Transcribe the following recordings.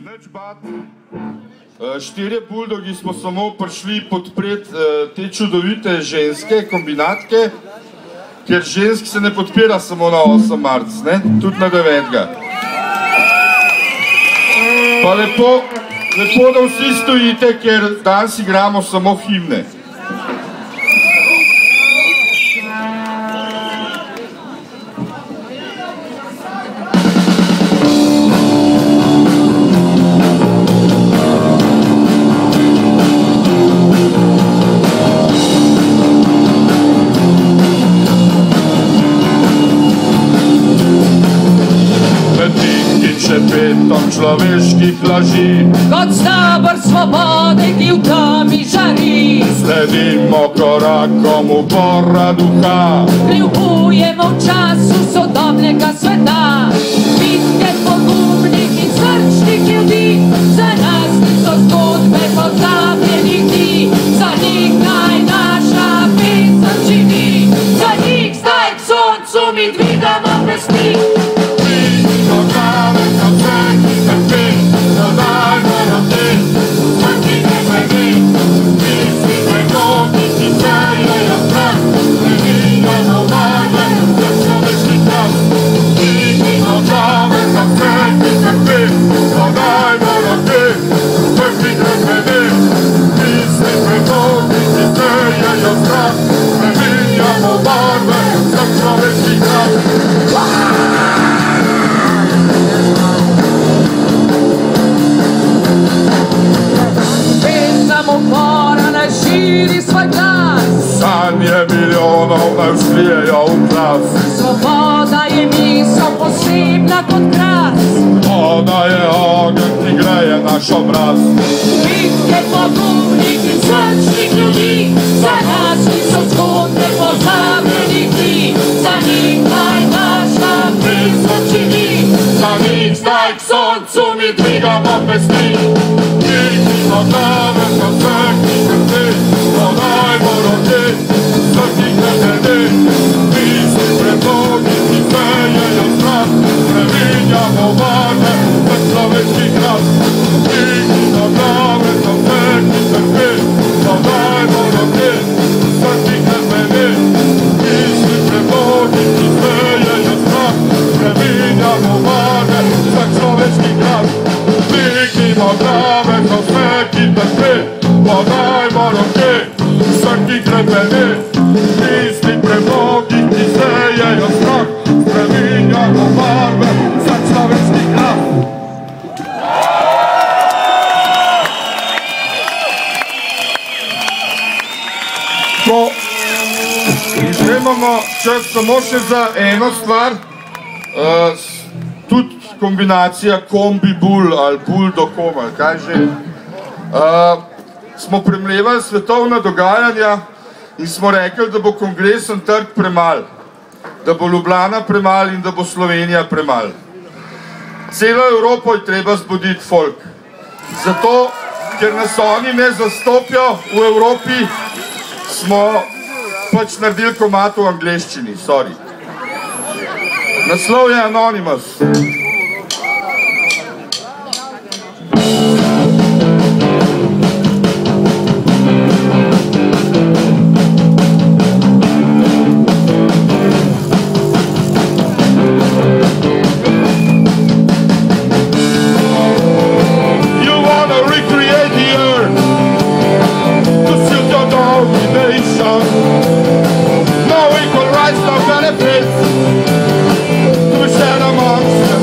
Nič bat. Štirje buldogi smo samo prišli podpreti te čudovite ženske, kombinatke, ker žensk se ne podpira samo na 8. marc, ne? Tudi na 9. Pa lepo, da vsi stojite, ker danes igramo samo himne. Človeških laži, kot stabor svobode, ki v temi žari. Sledimo korakom upora duha, Ljubujemo v času sodobnega sveta. Bitke pogumnih in srčnih ljudi, za nas niso zgodbe pozabljenih dni. Za njih naj naša pesem živi, za njih zdaj k soncu mi dvigamo pesti. Milijonov naj vzlijejo v glas. Svoboda je misel posebna kot kras. Ona je ogenj, ki greje naš obraz. Bitke pogumnih in srčnih ljudi, za nas niso zgodbe pozabljenih dni. Za njih naj naša pesem živi, za njih zdaj k soncu mi dvigamo pesti. Dvignimo glave za vseh, ki trpi, podajmo roke. Srčnih neželi, misli predlogi, ki sejejo strah, spreminjamo barve za človeški glas. Dvignimo glave za vse, ki trpi, podajmo roke. Srčnih neželi, misli predlogi, ki sejejo strah, spreminjamo barve za človeški glas. Dvignimo glave za vse, ki trpi, podajmo roke. Srčnih neželi, misli predlogi, ki sejejo strah, spreminjamo barve za človeški glas. Ko izjemamo čas samo še za eno stvar, tudi kombinacija kombi-bul ali bul-do-kom, ali kaj že, smo premlevali svetovna dogajanja in smo rekli, da bo kongresen trg premal, da bo Ljubljana premal in da bo Slovenija premal. Celo Evropo je treba zbuditi folk. Zato, ker nas oni ne zastopijo v Evropi, smo pač naredili komad v angleščini, sorry. Naslov je Anonymous. No equal rights, no benefits to share amongst the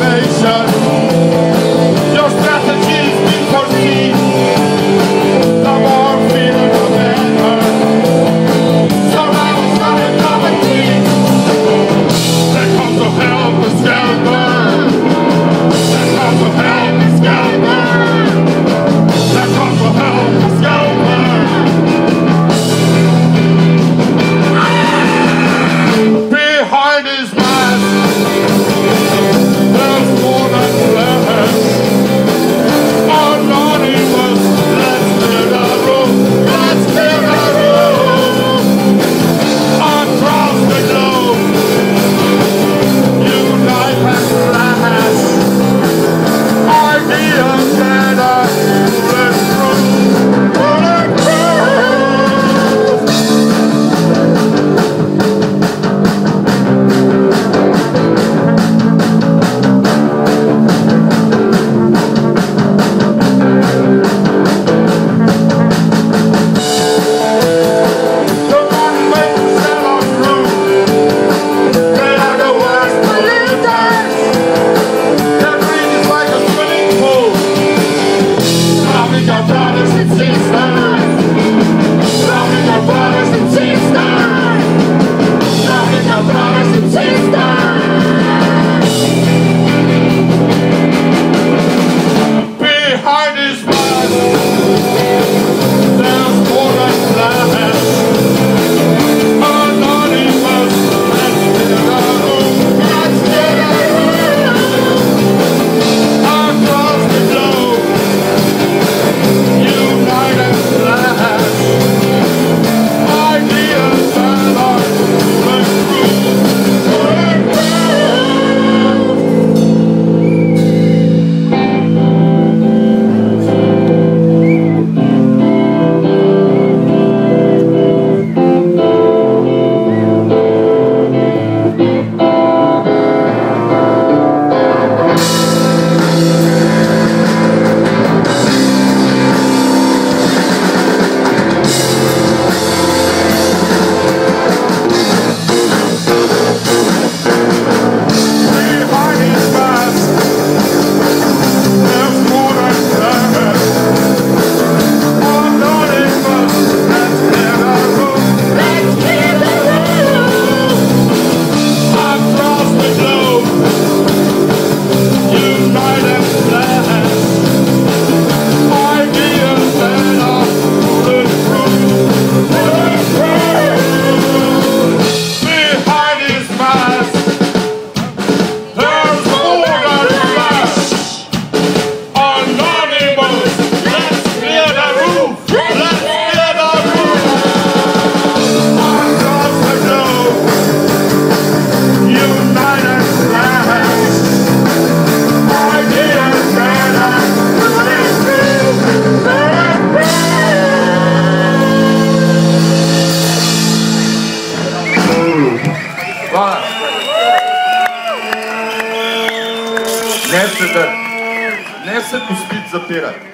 se drti, ne se pustiti zapirati.